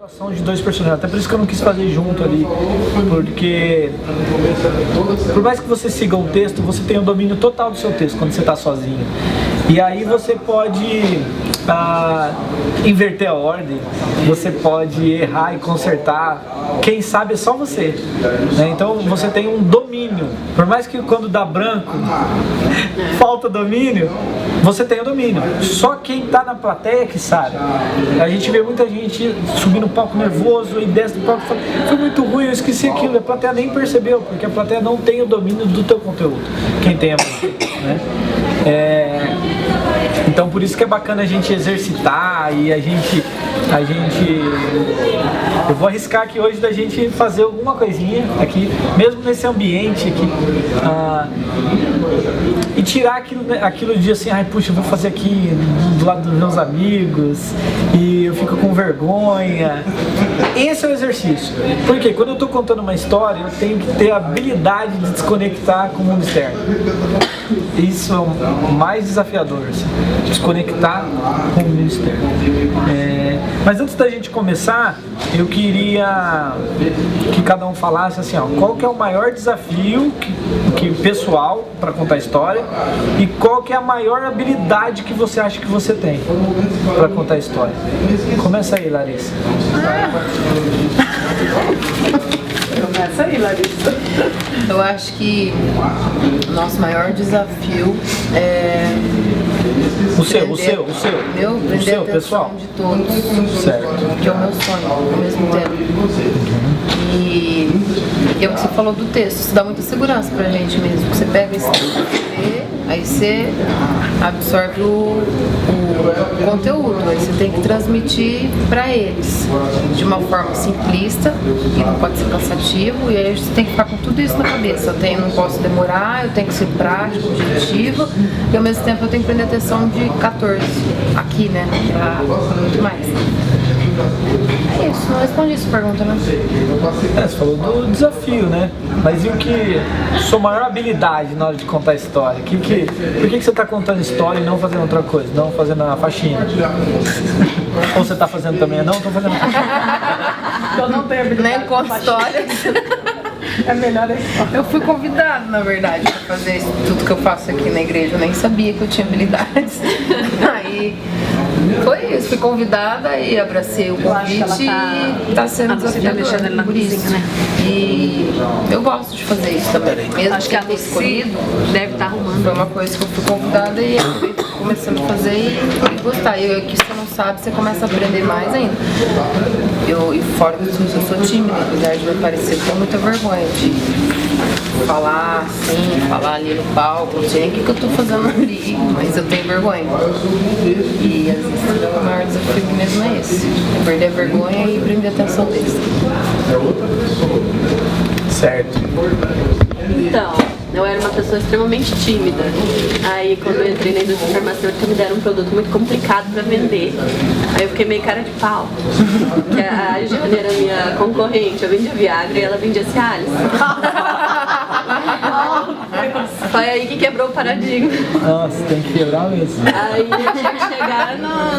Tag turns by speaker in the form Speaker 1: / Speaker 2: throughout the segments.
Speaker 1: De dois personagens, até por isso que eu não quis fazer junto ali, porque por mais que você siga um texto, você tem o domínio total do seu texto quando você está sozinho, e aí você pode inverter a ordem, você pode errar e consertar, quem sabe é só você, né? Então você tem um domínio, por mais que quando dá branco falta domínio, você tem o domínio, só quem está na plateia que sabe. A gente vê muita gente subindo no palco nervoso e desce do palco e fala, foi muito ruim, eu esqueci aquilo, a plateia nem percebeu, porque a plateia não tem o domínio do teu conteúdo, quem tem a música, né? Então por isso que é bacana a gente exercitar e a gente eu vou arriscar aqui hoje da gente fazer alguma coisinha aqui, mesmo nesse ambiente aqui, e tirar aquilo de assim, ai puxa, eu vou fazer aqui do lado dos meus amigos e eu fico com vergonha. Esse é o exercício, porque quando eu estou contando uma história, eu tenho que ter a habilidade de desconectar com o mundo externo. Isso é o mais desafiador, assim, desconectar com o mundo externo. Mas antes da gente começar, eu queria que cada um falasse assim, ó, qual que é o maior desafio pessoal para contar a história e qual que é a maior habilidade que você acha que você tem para contar a história. Começa aí, Larissa.
Speaker 2: Começa aí, Larissa. Eu acho que o nosso maior desafio é...
Speaker 1: O seu,
Speaker 2: Meu, prender a atenção
Speaker 1: pessoal.
Speaker 2: de todos.
Speaker 1: Certo.
Speaker 2: Que é o meu sonho, ao mesmo tempo. E é o que você falou do texto, isso dá muita segurança pra gente mesmo. Você pega esse texto, aí você absorve o conteúdo, aí você tem que transmitir pra eles de uma forma simplista e não pode ser cansativo, e aí você tem que ficar com tudo isso na cabeça. Eu não posso demorar, eu tenho que ser prático, objetivo, e ao mesmo tempo eu tenho que prender atenção de 14 aqui, né? Muito mais. É isso, não respondi essa pergunta, né?
Speaker 1: Você falou do desafio, né? Mas e o que sua maior habilidade na hora de contar a história? Por que você está contando história e não fazendo outra coisa? Não fazendo a faxina? Ou você está fazendo também? Não, estou fazendo a faxina.
Speaker 2: Eu não tenho habilidade. Nem conto histórias. É melhor a história. Eu fui convidada, na verdade, para fazer isso, tudo que eu faço aqui na igreja. Eu nem sabia que eu tinha habilidades. Aí foi isso, fui convidada e abracei o convite e tá sendo desafiador por isso. Né? E eu gosto de fazer isso também. Mesmo
Speaker 3: acho que a
Speaker 2: escolhido,
Speaker 3: deve estar arrumando.
Speaker 2: foi uma coisa que eu fui convidada e acabei começando a fazer e gostar. E que você não sabe, você começa a aprender mais ainda. E fora disso, eu sou tímida, apesar de me parecer, eu tenho muita vergonha de falar assim, falar ali no palco, não sei nem o que eu tô fazendo ali, mas eu tenho vergonha. E às vezes o maior desafio mesmo é esse, é perder a vergonha e prender a atenção deles.
Speaker 1: Certo.
Speaker 3: Então, eu era uma pessoa extremamente tímida. Aí quando eu entrei na indústria farmacêutica me deram um produto muito complicado pra vender. Aí eu fiquei meio cara de pau. Que a Jane era minha concorrente, eu vendia Viagra e ela vendia Cialis. Foi aí que quebrou o paradigma.
Speaker 1: Nossa, tem que quebrar mesmo.
Speaker 3: Aí eu tinha que chegar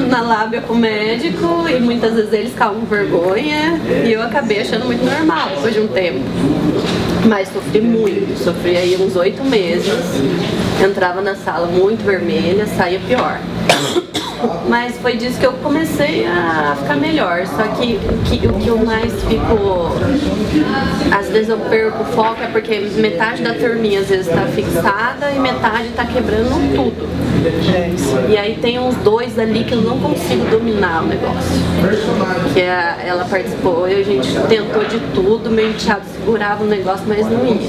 Speaker 3: na lábia com o médico e muitas vezes eles ficavam com vergonha e eu acabei achando muito normal depois de um tempo. Mas sofri aí uns 8 meses, entrava na sala muito vermelha, saía pior. Mas foi disso que eu comecei a ficar melhor. Só que o que eu mais fico... Às vezes eu perco o foco é porque metade da turminha às vezes tá fixada e metade tá quebrando tudo. E aí tem uns 2 ali que eu não consigo dominar o negócio. Que ela participou e a gente tentou de tudo, meio enteado, segurava o negócio, mas não ia.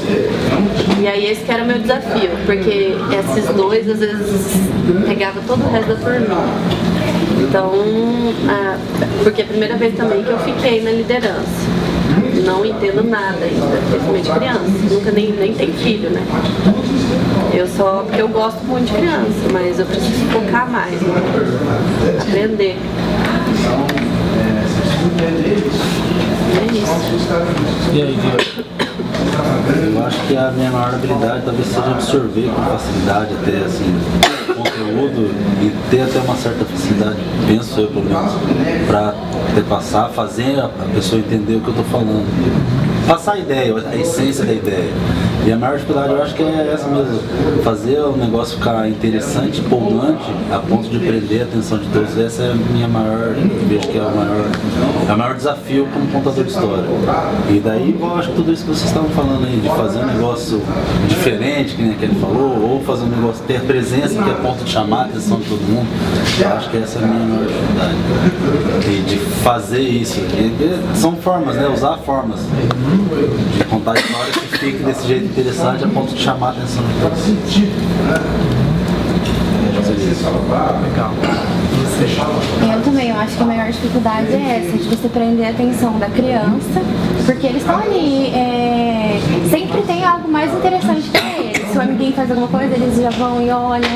Speaker 3: E aí esse que era o meu desafio, porque esses 2 às vezes pegava todo o resto da turminha. Então, porque é a primeira vez também que eu fiquei na liderança. Não entendo nada ainda, principalmente criança. Nunca nem tenho filho, né? Porque eu gosto muito de criança, mas eu preciso focar mais, né? Aprender. É isso.
Speaker 1: E aí, Diego?
Speaker 4: Eu acho que a minha maior habilidade talvez seja absorver com facilidade até assim conteúdo e ter até uma certa facilidade, penso eu pelo menos, para passar, fazer a pessoa entender o que eu estou falando. Passar a ideia, a essência da ideia. E a maior dificuldade eu acho que é essa mesmo, fazer o negócio ficar interessante, empolgante, a ponto de prender a atenção de todos. Essa é a minha maior, vejo que é o maior desafio como contador de história. E daí eu acho que tudo isso que vocês estavam falando aí, de fazer um negócio diferente, que nem aquele falou, ou fazer um negócio, ter presença que é a ponto de chamar a atenção de todo mundo, eu acho que essa é a minha maior dificuldade. E de fazer isso. E são formas, né? Usar formas de contar histórias que fiquem desse jeito interessante a ponto de chamar a atenção de todos.
Speaker 1: Legal.
Speaker 5: Eu também, eu acho que a maior dificuldade é essa, de você prender a atenção da criança, porque eles estão ali, sempre tem algo mais interessante para eles. Se o amiguinho faz alguma coisa, eles já vão e olham.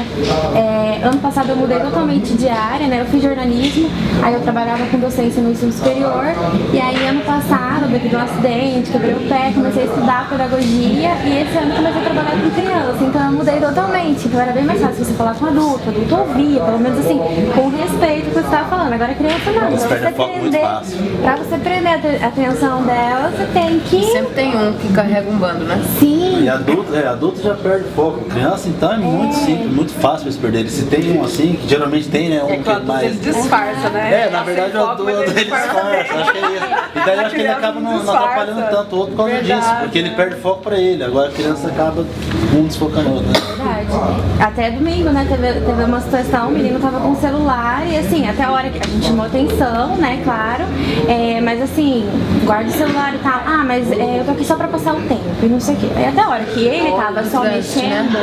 Speaker 5: Ano passado eu mudei totalmente de área, né? Eu fiz jornalismo, aí eu trabalhava com docência no ensino superior, e aí ano passado, devido a um acidente, quebrei o pé, comecei a estudar pedagogia, e esse ano comecei a trabalhar com criança, então eu mudei totalmente, então era bem mais fácil você falar com adulto, o adulto ouvia, pelo menos assim, com respeito ao que você estava falando. Agora a criança não, pra você prender a atenção dela, você tem que...
Speaker 2: Sempre tem um que carrega um bando, né?
Speaker 5: Sim.
Speaker 4: E adulto já perde foco. Criança então é muito simples, muito fácil eles perderem. Se tem um assim, que geralmente tem, né? Um que é mais.
Speaker 3: Ele disfarça, né?
Speaker 4: Na verdade o adulto ele disfarça. Acho que e daí eu acho que ele acaba não atrapalhando tanto o outro por causa disso, porque ele perde foco pra ele. Agora a criança acaba um desfocando o outro, né?
Speaker 5: Verdade. Até domingo, né? Teve uma situação, o menino tava com o celular e assim, até a hora que a gente chamou atenção, né? Claro. Mas assim, guarda o celular e tal. Ah, mas eu tô aqui só pra passar o tempo e não sei o quê. Aí até a hora que ele tava só mexendo,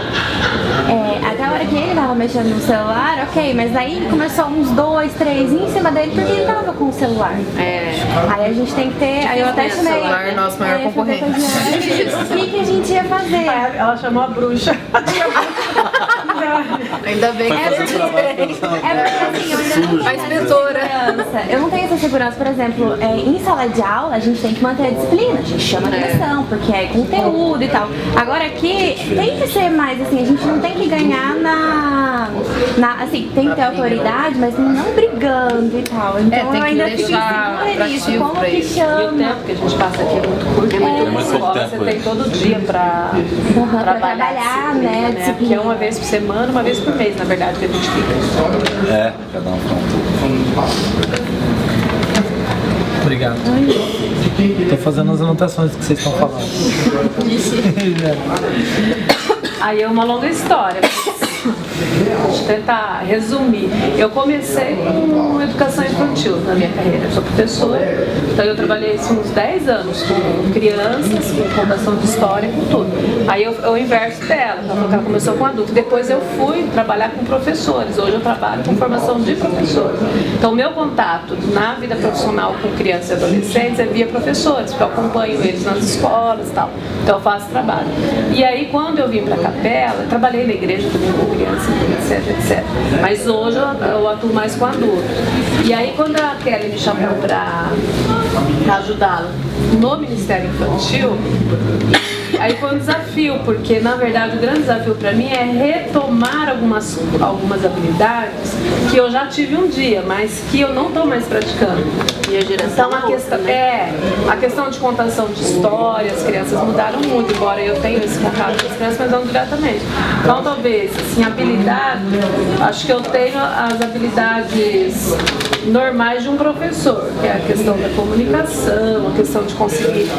Speaker 5: até a hora que ele tava mexendo no celular, ok, mas aí começou uns 2, 3 em cima dele porque ele tava com o celular. Aí a gente tem que ter. Aí eu até chamei.
Speaker 2: O celular é nosso maior concorrente.
Speaker 5: O que a gente ia fazer?
Speaker 3: Ela chamou a bruxa.
Speaker 2: Ainda bem que
Speaker 4: Fazer o trabalho
Speaker 5: Porque assim, eu ainda não
Speaker 2: A
Speaker 5: tenho
Speaker 2: inspetora.
Speaker 5: essa segurança. Eu não tenho essa segurança, por exemplo, em sala de aula a gente tem que manter a disciplina, a gente chama atenção, porque é conteúdo e tal. Agora aqui tem que ser mais assim, a gente não tem que ganhar assim, tem que ter autoridade, mas não brigando e tal. Então
Speaker 2: tem
Speaker 5: eu
Speaker 2: que
Speaker 5: ainda fico
Speaker 2: deixar
Speaker 5: insegura nisso,
Speaker 2: atrativo
Speaker 5: como
Speaker 2: pra
Speaker 5: que
Speaker 2: eles.
Speaker 3: E o
Speaker 5: chama.
Speaker 3: tempo que a gente passa aqui é muito curto.
Speaker 4: muito pouco
Speaker 3: Escola,
Speaker 4: tempo,
Speaker 3: você tem todo dia pra
Speaker 5: trabalhar,
Speaker 3: a disciplina,
Speaker 5: né, disciplina.
Speaker 3: Porque é uma vez por semana, uma vez por mês, na verdade, que a gente fica.
Speaker 4: Cada um fica
Speaker 1: Obrigado. Tô fazendo as anotações do que vocês estão falando.
Speaker 3: Aí é uma longa história. Deixa eu tentar resumir. Eu comecei com educação infantil na minha carreira. Eu sou professora, então eu trabalhei uns 10 anos com crianças, com contação de história, com tudo. Aí eu inverso dela, então ela começou com adulto. Depois eu fui trabalhar com professores. Hoje eu trabalho com formação de professores. Então o meu contato na vida profissional com crianças e adolescentes é via professores, porque eu acompanho eles nas escolas e tal. Então eu faço trabalho. E aí quando eu vim para a Capela, eu trabalhei na igreja também com crianças, etc. Mas hoje eu atuo mais com adultos. E aí quando a Kelly me chamou para ajudá-la no Ministério Infantil, aí foi um desafio, porque na verdade o grande desafio para mim é retomar algumas habilidades que eu já tive um dia, mas que eu não estou mais praticando.
Speaker 2: E a geração
Speaker 3: Então a questão de contação de história, as crianças mudaram muito, embora eu tenha esse contato com as crianças, mas não diretamente. Então talvez, assim, habilidade, acho que eu tenho as habilidades normais de um professor, que é a questão da comunicação, a questão de conseguir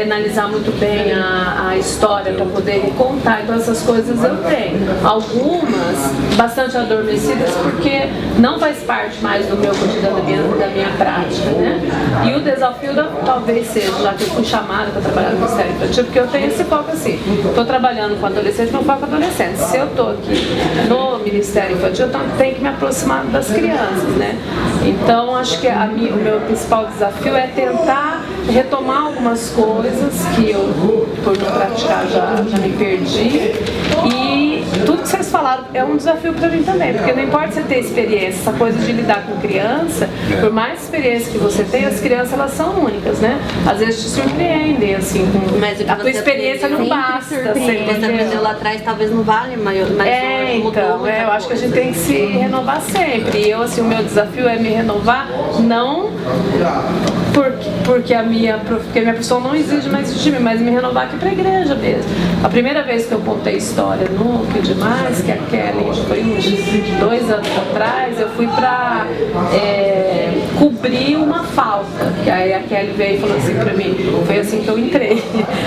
Speaker 3: analisar muito bem a história para poder contar, então essas coisas eu tenho. Algumas bastante adormecidas porque não faz parte mais do meu cotidiano, da minha prática, né? E o desafio talvez seja, já que eu fui chamada para trabalhar no Ministério Infantil, porque eu tenho esse foco assim, estou trabalhando com adolescente, meu foco é adolescente. Se eu estou aqui no Ministério Infantil, eu tenho que me aproximar das crianças, né? Então acho que o meu principal desafio é tentar retomar algumas coisas que eu, por não praticar, já me perdi, e
Speaker 6: tudo que vocês falaram é um desafio para mim também, porque não importa você ter experiência, essa coisa de lidar com criança, por mais experiência que você tem, as crianças elas são únicas, né? Às vezes te surpreendem, assim,
Speaker 3: Mas o que
Speaker 6: a tua
Speaker 3: você
Speaker 6: experiência não
Speaker 5: sempre
Speaker 6: basta.
Speaker 5: surpreende.
Speaker 3: Você aprendeu lá atrás, talvez não vale, mas
Speaker 6: Então, eu acho que a gente tem que se renovar sempre. E eu, assim, o meu desafio é me renovar, não porque a minha profissão não exige mais isso de mim, mas me renovar aqui pra igreja mesmo. A primeira vez que eu contei história no Que Demais, que a Kelly, foi uns 2 anos atrás, eu fui pra cobrir uma falta. Que aí a Kelly veio e falou assim pra mim, foi assim que eu entrei.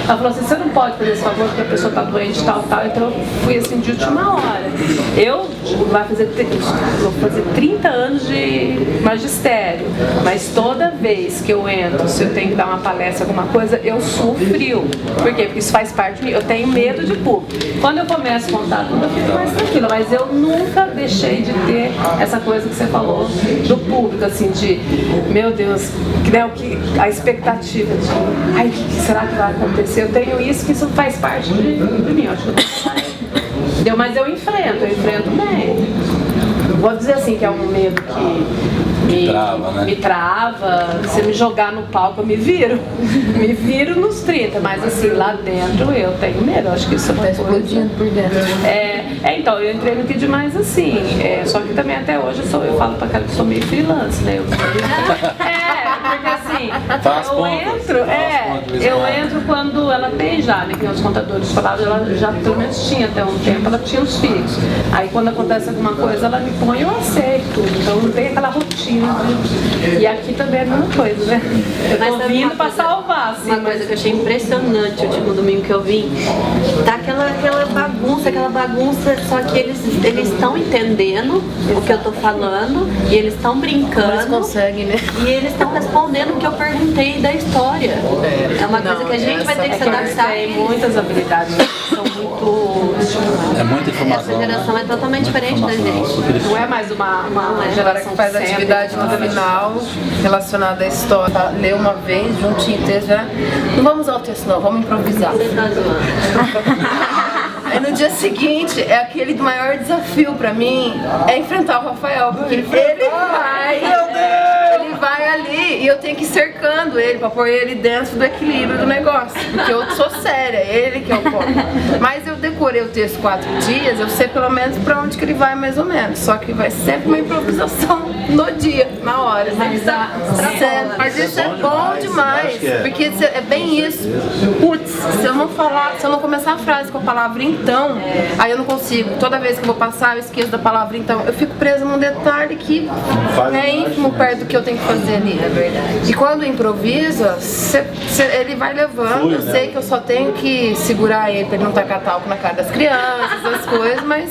Speaker 6: Ela falou assim, você não pode fazer esse favor porque a pessoa tá doente e tal. Então eu fui assim de última hora. Eu vou fazer 30 anos de magistério, mas toda vez que eu entro, se eu tenho que dar uma palestra, alguma coisa, eu sofrio. Por quê? Porque isso faz parte de mim. Eu tenho medo de público. Quando eu começo a contar tudo, eu fico mais tranquila, mas eu nunca deixei de ter essa coisa que você falou do público, assim, de meu Deus, a expectativa de ai, o que será que vai acontecer? Eu tenho isso, que isso faz parte de mim. Eu acho que eu entendeu? Mas eu enfrento bem. Vou dizer assim que é um medo que me trava. Se me jogar no palco, eu me viro nos 30, mas assim, lá dentro eu tenho medo, acho que isso é uma coisa.
Speaker 2: Explodindo por dentro.
Speaker 6: Então, eu entrei no Que Demais assim, só que também até hoje eu falo pra cara que sou meio freelance, né? Porque assim, eu entro quando ela tem já, né? Que os contadores falavam, ela já pelo menos tinha até um tempo, ela tinha os filhos. Aí quando acontece alguma coisa, ela me põe, eu aceito tudo. Então não tem aquela rotina. E aqui também é a mesma coisa, né? Eu tô vindo pra salvar, assim.
Speaker 3: Uma coisa que eu achei impressionante o último domingo que eu vim, tá aquela bagunça, só que eles estão entendendo o que eu tô falando e eles estão brincando.
Speaker 2: Eles conseguem, né?
Speaker 3: E eles estão respondendo o que eu perguntei da história. É uma coisa que a gente vai ter que se adaptar.
Speaker 6: Tem muitas habilidades, são muito estimulantes.
Speaker 4: É muita informação.
Speaker 3: Essa geração é totalmente diferente da gente.
Speaker 6: Não é mais uma geração
Speaker 7: que faz atividade no final relacionada à história. Lê uma vez, juntinho o texto, já. Não vamos usar o texto não, vamos improvisar.
Speaker 3: Você tá zoando.
Speaker 7: Aí no dia seguinte, é aquele maior desafio pra mim, é enfrentar o Rafael, porque ele vai ali e eu tenho que ir cercando ele pra pôr ele dentro do equilíbrio do negócio, porque eu sou séria, ele que é o ponto. Mas eu decorei o texto 4 dias, eu sei pelo menos pra onde que ele vai mais ou menos, só que vai sempre uma improvisação no dia, na hora. Mas isso é bom demais, porque é bem isso. Putz, se eu não começar a frase com a palavra então, aí eu não consigo. Toda vez que eu vou passar, eu esqueço da palavra então. Eu fico presa num detalhe que é ínfimo perto do que eu tenho que fazer ali. É verdade. E quando improvisa, ele vai levando. Eu sei que eu só tenho que segurar ele pra ele não tacar talco na cara das crianças, as coisas, mas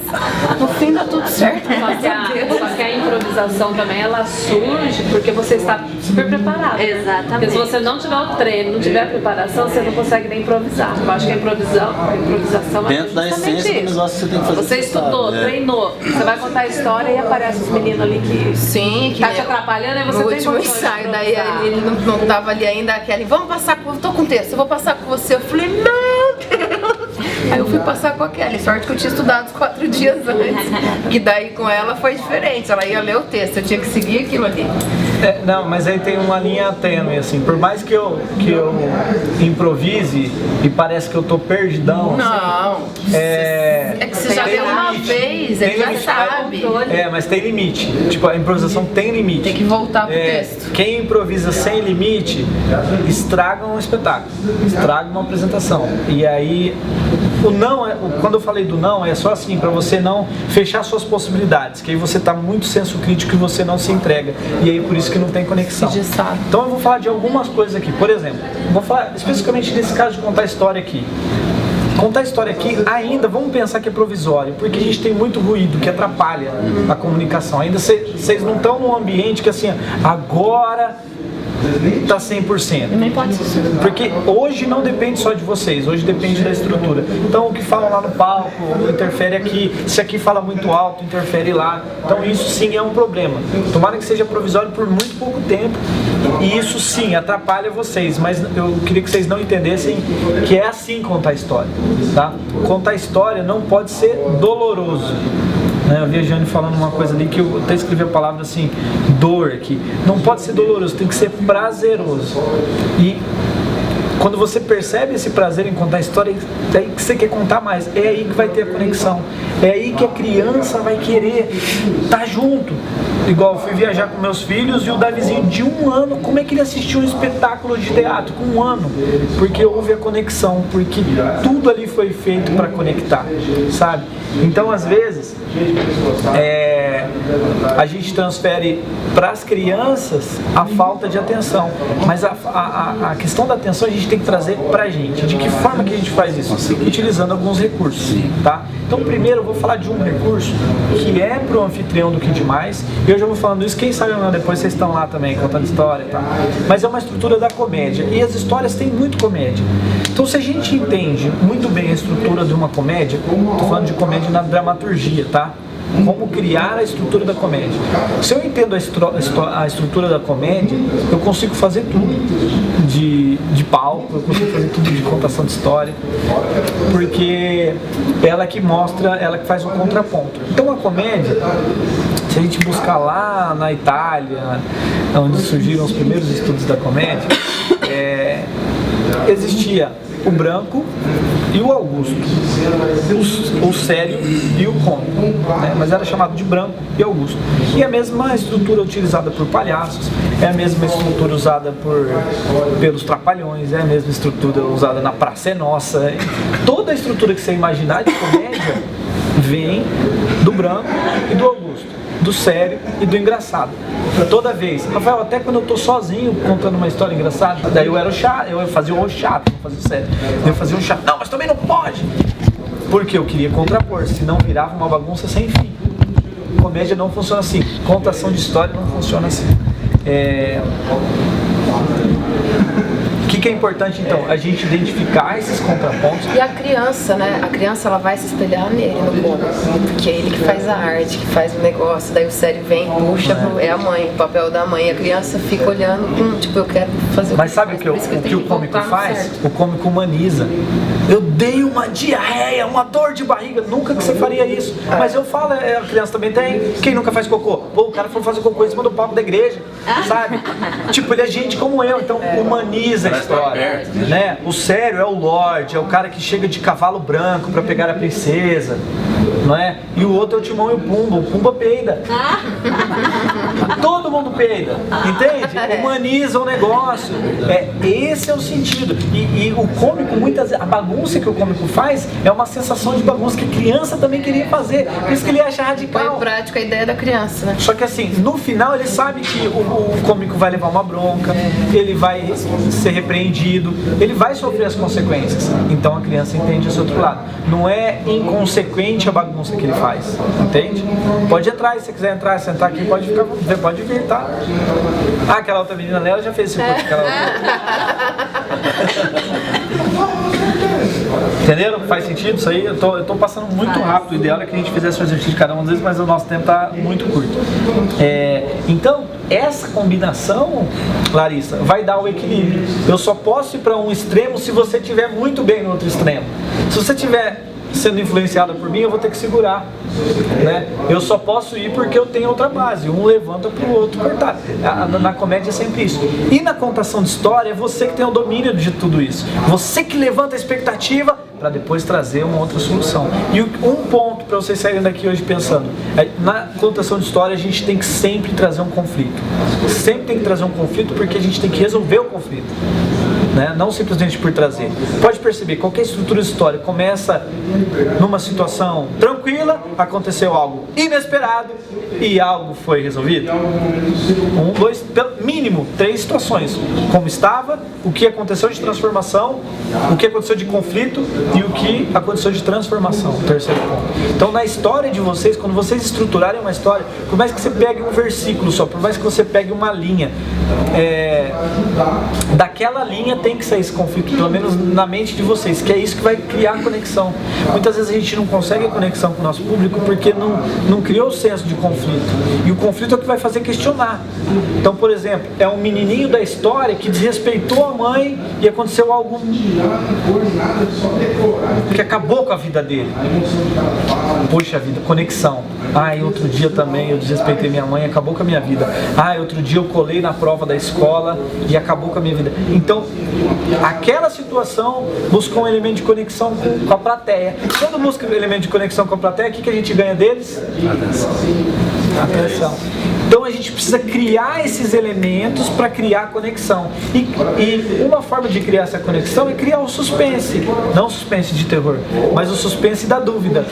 Speaker 7: no fim dá tudo certo.
Speaker 6: Só que a improvisação também, ela surge porque você está super preparado.
Speaker 3: Exatamente.
Speaker 6: Porque se você não tiver o treino, não tiver a preparação, você não consegue nem improvisar. Eu acho que a improvisação é
Speaker 4: dentro da essência do negócio que você tem que fazer.
Speaker 6: Você estudou, treinou, você vai contar a história e aparece os meninos ali que tá te atrapalhando e você
Speaker 7: no
Speaker 6: tem
Speaker 7: último ensaio, daí ele não tava ali ainda, a Kelly, vamos passar com, eu tô com texto, eu vou passar com você. Eu falei, não, Deus. Aí eu fui passar com a Kelly, sorte que eu tinha estudado os 4 dias antes. E daí com ela foi diferente, ela ia ler o texto, eu tinha que seguir aquilo ali.
Speaker 1: Não, mas aí tem uma linha tênue, assim, por mais que eu improvise e parece que eu tô perdidão.
Speaker 7: Não,
Speaker 1: assim,
Speaker 7: é que você já deu uma vez, ele já sabe.
Speaker 1: Mas tem limite, tipo, a improvisação tem limite.
Speaker 7: Tem que voltar pro texto.
Speaker 1: Quem improvisa sem limite estraga um espetáculo, estraga uma apresentação. E aí, o não, quando eu falei do não, é só assim, pra você não fechar suas possibilidades, que aí você tá muito senso crítico e você não se entrega. E aí por isso que não tem conexão. Então eu vou falar de algumas coisas aqui. Por exemplo, vou falar especificamente desse caso de contar a história aqui. Contar a história aqui ainda, vamos pensar que é provisório, porque a gente tem muito ruído que atrapalha a comunicação. Ainda vocês não estão num ambiente que assim, agora tá 100%.
Speaker 2: Também pode ser.
Speaker 1: Porque hoje não depende só de vocês, hoje depende da estrutura. Então o que falam lá no palco interfere aqui, se aqui fala muito alto, interfere lá. Então isso sim é um problema. Tomara que seja provisório por muito pouco tempo, e isso sim atrapalha vocês, mas eu queria que vocês não entendessem que é assim contar a história, tá? Contar a história não pode ser doloroso. Eu vi a Jane falando uma coisa ali que eu até escrevi a palavra assim, dor aqui. Não pode ser doloroso, tem que ser prazeroso. E quando você percebe esse prazer em contar a história, é aí que você quer contar mais, é aí que vai ter a conexão, é aí que a criança vai querer estar junto. Igual eu fui viajar com meus filhos e o Davizinho de 1 ano, como é que ele assistiu um espetáculo de teatro com 1 ano? Porque houve a conexão, porque tudo ali foi feito para conectar, sabe? Então às vezes a gente transfere para as crianças a falta de atenção, mas a questão da atenção a gente tem que trazer para a gente. De que forma que a gente faz isso? Utilizando alguns recursos, tá? Então primeiro eu vou falar de um recurso que é para o anfitrião do Que Demais. Eu já vou falando isso, quem sabe depois vocês estão lá também contando história, tá? Mas é uma estrutura da comédia, e as histórias têm muito comédia. Então se a gente entende muito bem a estrutura de uma comédia, estou falando de comédia na dramaturgia, tá? Como criar a estrutura da comédia. Se eu entendo a estrutura da comédia, eu consigo fazer tudo de palco, eu consigo fazer tudo de contação de história, porque ela que mostra, ela que faz o contraponto. Então a comédia, se a gente buscar lá na Itália, onde surgiram os primeiros estudos da comédia, existia o branco e o Augusto, o sério e o cômico, né? Mas era chamado de branco e Augusto. E a mesma estrutura utilizada por palhaços, é a mesma estrutura usada pelos trapalhões, é a mesma estrutura usada na Praça é Nossa. Toda a estrutura que você imaginar de comédia vem do branco e do Augusto, do sério e do engraçado. Toda vez, Rafael, até quando eu tô sozinho contando uma história engraçada, daí eu era o chato, eu fazia o chato, não fazia o sério. Eu fazia o chato, não, mas também não pode, porque eu queria contrapor, senão virava uma bagunça sem fim. Comédia não funciona assim, contação de história não funciona assim. O que é importante então? A gente identificar esses contrapontos.
Speaker 2: E a criança, né? A criança ela vai se espelhar nele no cômico, porque é ele que faz a arte, que faz o negócio, daí o sério vem, puxa, é a mãe, o papel da mãe. A criança fica olhando com, tipo, eu quero fazer o
Speaker 1: Mas sabe o que o cômico faz? O cômico humaniza. Eu dei uma diarreia, uma dor de barriga, nunca que você faria isso. Mas eu falo, a criança também tem. Quem nunca faz cocô? Pô, o cara foi fazer cocô em cima do palco da igreja, sabe? Tipo, ele é gente como eu, então humaniza a história, né? O sério é o Lorde, é o cara que chega de cavalo branco pra pegar a princesa, não é? E o outro é o Timão e o Pumba peida. Todo mundo peida, entende? Humaniza o negócio. Esse é o sentido. E o cômico, muitas vezes, a bagunça que o cômico faz é uma sensação de bagunça que a criança também queria fazer. Por isso que ele acha radical.
Speaker 2: Põe em prática a ideia da criança, né?
Speaker 1: Só que assim, no final ele sabe que o cômico vai levar uma bronca, ele vai ser repreendido, ele vai sofrer as consequências. Então a criança entende esse outro lado. Não é inconsequente a bagunça que ele faz, entende? Pode entrar, se você quiser entrar, sentar aqui, pode vir, tá? Ah, aquela outra menina ali, ela já fez esse curso, aquela outra. Entenderam? Faz sentido isso aí? Eu tô passando muito rápido. O ideal é que a gente fizesse o exercício de cada uma vezes, mas o nosso tempo tá muito curto. Então, essa combinação, Larissa, vai dar o equilíbrio. Eu só posso ir para um extremo se você estiver muito bem no outro extremo. Se você estiver sendo influenciada por mim, eu vou ter que segurar, né? Eu só posso ir porque eu tenho outra base. Um levanta para o outro cortar. Na comédia é sempre isso. E na contação de história é você que tem o domínio de tudo isso. Você que levanta a expectativa para depois trazer uma outra solução. E um ponto para vocês saírem daqui hoje pensando, na contação de história a gente tem que sempre trazer um conflito. Sempre tem que trazer um conflito porque a gente tem que resolver o conflito, né? Não simplesmente por trazer. Pode perceber, qualquer estrutura de história começa numa situação tranquila, aconteceu algo inesperado e algo foi resolvido. 1, 2, pelo mínimo 3 situações. Como estava, o que aconteceu de transformação, o que aconteceu de conflito e o que aconteceu de transformação. Terceiro ponto. Então na história de vocês, quando vocês estruturarem uma história, por mais que você pegue um versículo só, por mais que você pegue uma linha, daquela linha tem que sair esse conflito, pelo menos na mente de vocês, que é isso que vai criar conexão. Muitas vezes a gente não consegue a conexão com o nosso público porque não criou o senso de conflito. E o conflito é o que vai fazer questionar. Então, por exemplo, é um menininho da história que desrespeitou a mãe e aconteceu algo que acabou com a vida dele. Poxa vida, conexão. E outro dia também eu desrespeitei minha mãe e acabou com a minha vida. Outro dia eu colei na prova da escola e acabou com a minha vida. Então, aquela situação buscou um elemento de conexão com a plateia. Quando busca um elemento de conexão com a plateia, o que a gente ganha deles? Atenção. Então a gente precisa criar esses elementos para criar conexão. E uma forma de criar essa conexão é criar o suspense. Não o suspense de terror, mas o suspense da dúvida.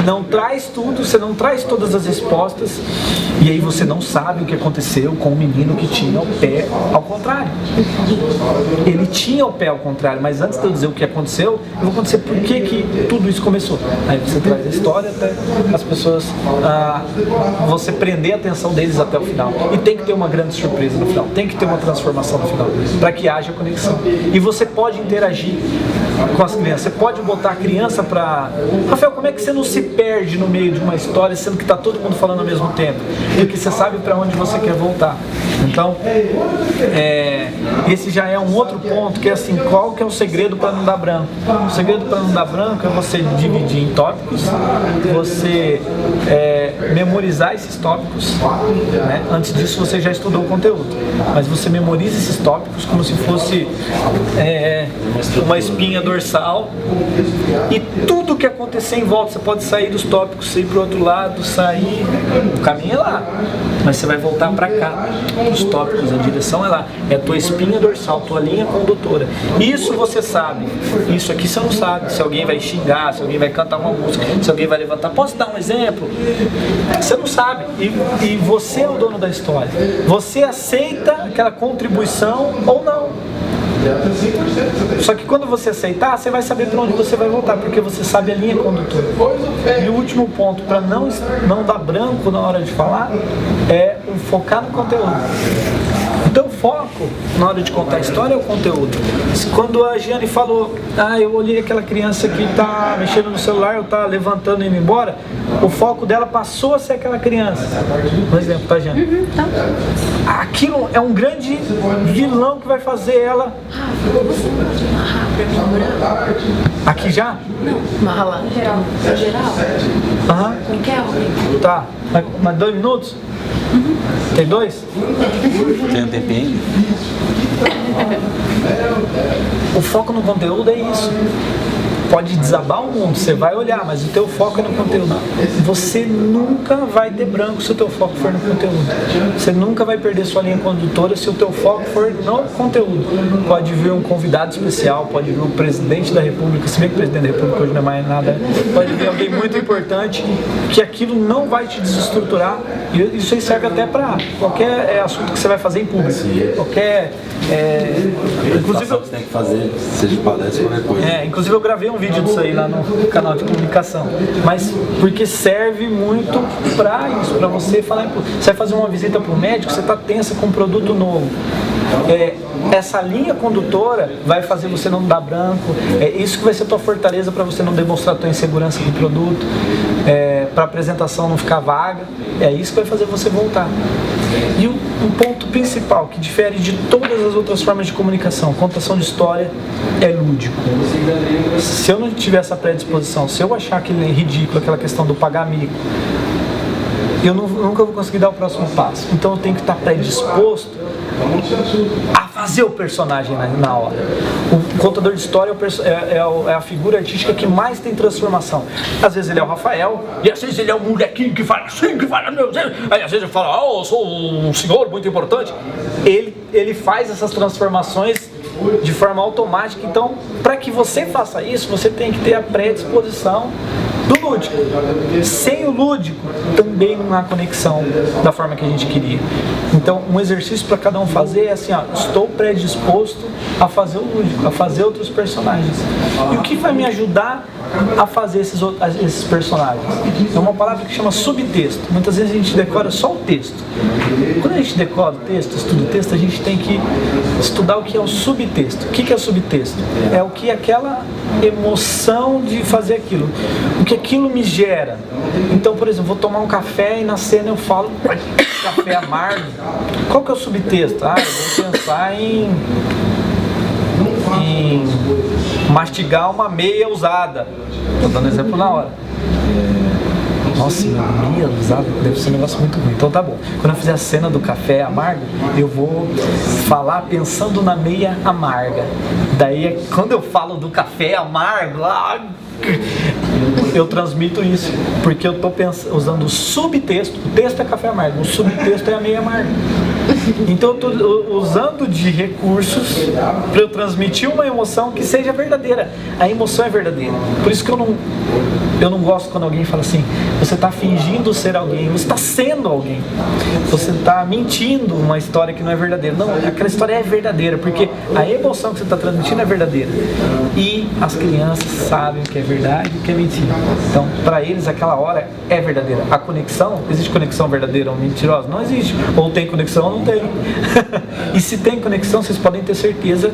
Speaker 1: Não traz tudo, você não traz todas as respostas, e aí você não sabe o que aconteceu com o menino que tinha o pé ao contrário. Ele tinha o pé ao contrário, mas antes de eu dizer o que aconteceu, eu vou acontecer por que tudo isso começou. Aí você traz a história até as pessoas, você prender a atenção deles até o final. E tem que ter uma grande surpresa no final, tem que ter uma transformação no final, para que haja conexão. E você pode interagir com as crianças, você pode botar a criança para... Rafael, como é que você não se perde no meio de uma história, sendo que está todo mundo falando ao mesmo tempo? Porque você sabe para onde você quer voltar. Então, esse já é um outro ponto, que é assim, qual que é o segredo para não dar branco? O segredo para não dar branco é você dividir em tópicos, você memorizar esses tópicos, né? Antes disso você já estudou o conteúdo, mas você memoriza esses tópicos como se fosse uma espinha dorsal, e tudo que acontecer em volta, você pode sair dos tópicos, ir para o outro lado, sair, o caminho é lá, mas você vai voltar para cá, os tópicos, a direção é lá, é a tua espinha dorsal, tua linha condutora. Isso você sabe, isso aqui você não sabe, se alguém vai xingar, se alguém vai cantar uma música, se alguém vai levantar. Posso dar um exemplo? Você não sabe, e você é o dono da história, você aceita aquela contribuição ou não. Só que quando você aceitar, você vai saber para onde você vai voltar, porque você sabe a linha condutora. E o último ponto, para não dar branco na hora de falar, é o focar no conteúdo. Então o foco na hora de contar a história é o conteúdo. Quando a Giane falou, eu olhei aquela criança que está mexendo no celular, ou está levantando e indo embora, o foco dela passou a ser aquela criança. Um exemplo, tá, Giane? Aquilo é um grande vilão que vai fazer ela... Aqui já?
Speaker 2: Não, marra lá no geral. No geral?
Speaker 5: Não quer alguém?
Speaker 1: Tá, mas 2 minutos? Tem 2?
Speaker 4: Tem um tempinho?
Speaker 1: O foco no conteúdo é isso. Pode desabar o mundo, você vai olhar, mas o teu foco é no conteúdo. Você nunca vai ter branco se o teu foco for no conteúdo. Você nunca vai perder sua linha condutora se o teu foco for no conteúdo. Pode vir um convidado especial, pode vir o presidente da República, se bem que o presidente da República hoje não é mais nada, pode vir alguém muito importante, que aquilo não vai te desestruturar. E isso aí serve até para qualquer assunto que você vai fazer em público. Qualquer...
Speaker 4: inclusive que você tem que fazer, seja palestra ou qualquer coisa.
Speaker 1: Inclusive eu gravei um vídeo disso aí lá no canal de comunicação, mas porque serve muito para isso, para você falar. Você vai fazer uma visita para o médico, você está tensa com um produto novo. Essa linha condutora vai fazer você não dar branco, isso que vai ser a tua fortaleza para você não demonstrar a tua insegurança do produto, para a apresentação não ficar vaga, é isso que vai fazer você voltar. E um ponto principal que difere de todas as outras formas de comunicação, contação de história, é lúdico. Se eu não tiver essa predisposição, se eu achar que é ridículo aquela questão do pagar mico, eu nunca vou conseguir dar o próximo passo. Então eu tenho que estar predisposto a fazer o personagem na hora. O contador de história é a figura artística que mais tem transformação. Às vezes ele é o Rafael, e às vezes ele é um molequinho que fala assim, que fala, meu Deus. Aí às vezes ele fala, eu sou um senhor muito importante. Ele faz essas transformações de forma automática. Então, para que você faça isso, você tem que ter a predisposição do lúdico. Sem o lúdico, também não há conexão da forma que a gente queria. Então, um exercício para cada um fazer é assim, estou predisposto a fazer o lúdico, a fazer outros personagens. E o que vai me ajudar a fazer esses personagens? É uma palavra que chama subtexto. Muitas vezes a gente decora só o texto. Quando a gente decora o texto, estuda o texto, a gente gente tem que estudar o que é o subtexto. O que é o subtexto? É o que aquela emoção de fazer aquilo, o que aquilo me gera. Então, por exemplo, vou tomar um café e na cena eu falo café amargo. Qual que é o subtexto? Eu vou pensar em mastigar uma meia usada. Estou dando exemplo na hora. Nossa, meia usada deve ser um negócio muito ruim. Então tá bom. Quando eu fizer a cena do café amargo, eu vou falar pensando na meia amarga. Daí, quando eu falo do café amargo, eu transmito isso, porque eu estou usando o subtexto. O texto é café amargo, o subtexto é a meia amarga. Então eu estou usando de recursos para eu transmitir uma emoção que seja verdadeira. A emoção é verdadeira. Por isso que eu não gosto quando alguém fala assim: você está fingindo ser alguém, você está sendo alguém, você está mentindo uma história que não é verdadeira. Não, aquela história é verdadeira, porque a emoção que você está transmitindo é verdadeira. E as crianças sabem o que é verdade e o que é mentira. Então, para eles, aquela hora é verdadeira. A conexão, existe conexão verdadeira ou mentirosa? Não existe. Ou tem conexão ou não tem. E se tem conexão, vocês podem ter certeza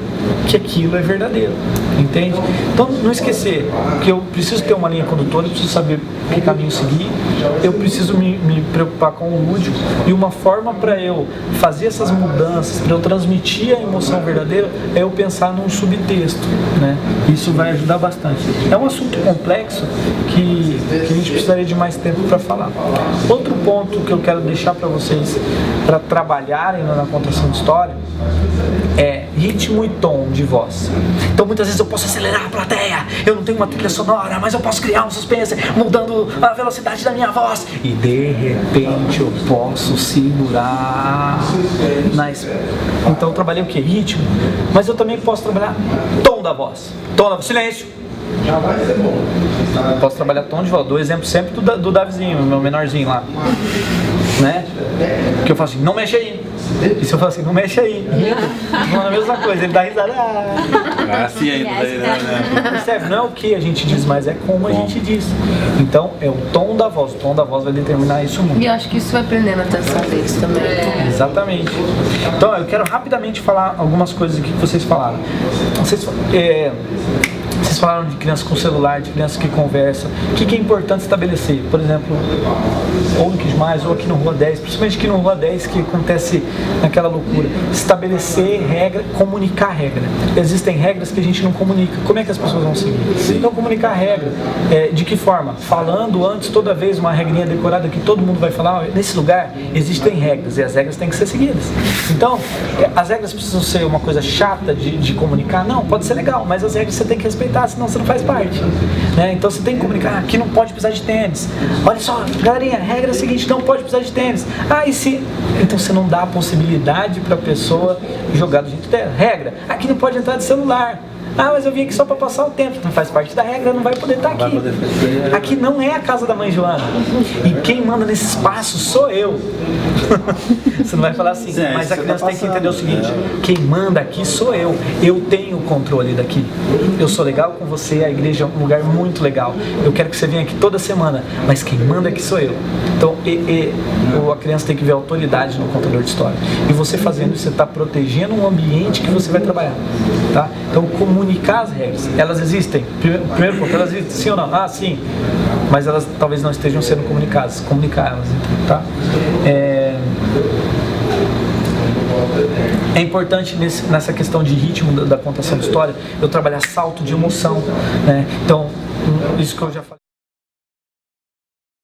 Speaker 1: que aquilo é verdadeiro. Entende? Então, não esquecer que eu preciso ter uma linha condutora, eu preciso saber que caminho seguir, eu preciso me preocupar com o lúdico, e uma forma para eu fazer essas mudanças, para eu transmitir a emoção verdadeira, é eu pensar num subtexto, né? Isso vai ajudar bastante. É um assunto complexo que a gente precisaria de mais tempo para falar. Outro ponto que eu quero deixar para vocês, para trabalharem na contação de história, é ritmo e tom de voz. Então muitas vezes eu posso acelerar a plateia, eu não tenho uma trilha sonora, mas eu posso criar um suspense mudando a velocidade da minha voz, e de repente eu posso segurar Então eu trabalhei o que? Ritmo, mas eu também posso trabalhar tom da voz. Silêncio! Eu posso trabalhar tom de voz. Dou exemplo sempre do Davizinho, meu menorzinho lá, né? Que eu falo assim: não mexe aí. E se eu falar assim: não mexe aí, não é a mesma coisa, ele dá risada.
Speaker 4: Assim ainda, né?
Speaker 1: Percebe? Não é o que a gente diz, mas é como a gente diz. Então é o tom da voz. O tom da voz vai determinar isso muito.
Speaker 7: E eu acho que isso vai prender a atenção deles também.
Speaker 1: Exatamente. Então eu quero rapidamente falar algumas coisas aqui que vocês falaram. Vocês falaram de crianças com celular, de crianças que conversam. O que é importante estabelecer? Por exemplo, ou no Kids Mais, ou aqui no Rua 10, principalmente aqui no Rua 10, que acontece naquela loucura. Estabelecer regra, comunicar regra. Existem regras que a gente não comunica. Como é que as pessoas vão seguir? Então, comunicar regra. De que forma? Falando antes, toda vez, uma regrinha decorada que todo mundo vai falar: nesse lugar existem regras, e as regras têm que ser seguidas. Então, as regras precisam ser uma coisa chata de comunicar? Não, pode ser legal, mas as regras você tem que respeitar, senão você não faz parte, né? Então você tem que comunicar: aqui não pode precisar de tênis. Olha só, galerinha, a regra é a seguinte: não pode precisar de tênis. E se... Então você não dá a possibilidade para a pessoa jogar do jeito dela. Regra: aqui não pode entrar de celular. Mas eu vim aqui só para passar o tempo. Não faz parte da regra, não vai poder estar aqui. Aqui não é a casa da mãe Joana. E quem manda nesse espaço sou eu. Você não vai falar assim, mas a criança tem que entender o seguinte: quem manda aqui sou eu. Eu tenho o controle daqui. Eu sou legal com você, a igreja é um lugar muito legal. Eu quero que você venha aqui toda semana, mas quem manda aqui sou eu. Então a criança tem que ver autoridade no contador de história. E você fazendo isso, você está protegendo um ambiente que você vai trabalhar. Tá? Então comunicar as regras. Elas existem. Primeiro ponto, elas existem, sim ou não? Sim. Mas elas talvez não estejam sendo comunicadas. Comunicar elas, então, tá? É importante nessa questão de ritmo da contação de história, eu trabalhar salto de emoção, né? Então, isso que eu já falei.